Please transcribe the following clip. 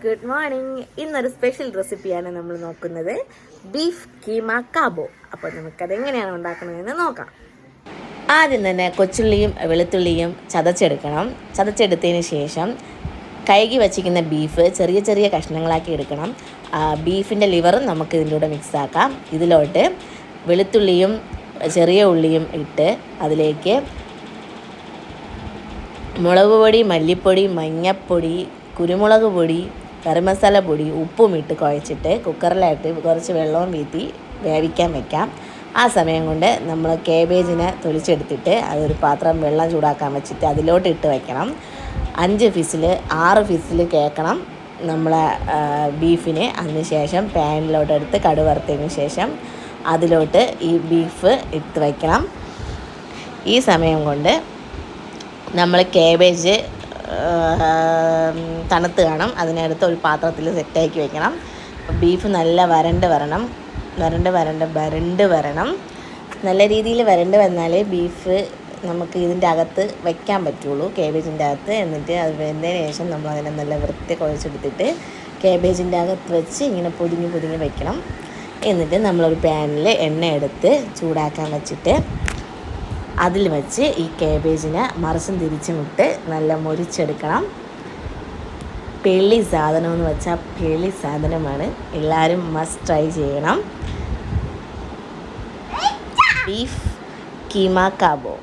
Good morning. ഇന്നൊരു special റെസിപ്പിയാണ് നമ്മൾ നോക്കുന്നത്, ബീഫ് കീമ കാബോ. അപ്പോൾ നമുക്കത് എങ്ങനെയാണ് ഉണ്ടാക്കുന്നതെന്ന് നോക്കാം. ആദ്യം തന്നെ കൊച്ചുള്ളിയും വെളുത്തുള്ളിയും ചതച്ചെടുക്കണം. ചതച്ചെടുത്തതിന് ശേഷം കഴുകി വച്ചിരിക്കുന്ന ബീഫ് ചെറിയ ചെറിയ കഷ്ണങ്ങളാക്കി എടുക്കണം. ബീഫിൻ്റെ ലിവറും നമുക്ക് ഇതിൻ്റെ കൂടെ മിക്സാക്കാം. ഇതിലോട്ട് വെളുത്തുള്ളിയും ചെറിയ ഉള്ളിയും ഇട്ട് അതിലേക്ക് മുളക് പൊടി, മല്ലിപ്പൊടി, മഞ്ഞൾപ്പൊടി, കുരുമുളക് പൊടി, കറി മസാല പൊടി, ഉപ്പും ഇട്ട് കുഴച്ചിട്ട് കുക്കറിലായിട്ട് കുറച്ച് വെള്ളവും വീത്തി വേവിക്കാൻ വെക്കാം. ആ സമയം കൊണ്ട് നമ്മൾ കേബേജിനെ തൊലിച്ചെടുത്തിട്ട് അതൊരു പാത്രം വെള്ളം ചൂടാക്കാൻ വെച്ചിട്ട് അതിലോട്ട് ഇട്ട് വയ്ക്കണം. 6 ഫിസിൽ കേൾക്കണം നമ്മളെ ബീഫിന്. അതിന് ശേഷം പാനിലോട്ട് എടുത്ത് കടുക് വറുത്തതിന് ശേഷം അതിലോട്ട് ഈ ബീഫ് ഇട്ട് വയ്ക്കണം. ഈ സമയം കൊണ്ട് നമ്മൾ കേബേജ് തണുത്ത് കാണും, അതിനടുത്ത് ഒരു പാത്രത്തിൽ സെറ്റാക്കി വെക്കണം. ബീഫ് നല്ല വരണ്ട് വരണം. നല്ല രീതിയിൽ വരണ്ട് വന്നാലേ ബീഫ് നമുക്ക് ഇതിൻ്റെ അകത്ത് വയ്ക്കാൻ പറ്റുള്ളൂ, കേബേജിൻ്റെ അകത്ത്. എന്നിട്ട് അത് വെന്തതിന് ശേഷം നമ്മൾ അതിനെ നല്ല വൃത്തി കുഴച്ചെടുത്തിട്ട് കേബേജിൻ്റെ അകത്ത് വെച്ച് ഇങ്ങനെ പൊതിഞ്ഞ് വെക്കണം. എന്നിട്ട് നമ്മളൊരു പാനിൽ എണ്ണ എടുത്ത് ചൂടാക്കാൻ വെച്ചിട്ട് അതിൽ വെച്ച് ഈ കേബേജിനെ മറിച്ചും തിരിച്ചും ഇട്ട് നല്ല മൊരിച്ചെടുക്കണം. പെള്ളി സാധനം എന്ന് വെച്ചാൽ പെള്ളി സാധനമാണ്, എല്ലാവരും മസ്റ്റ് ട്രൈ ചെയ്യണം. Beef keema Cabo.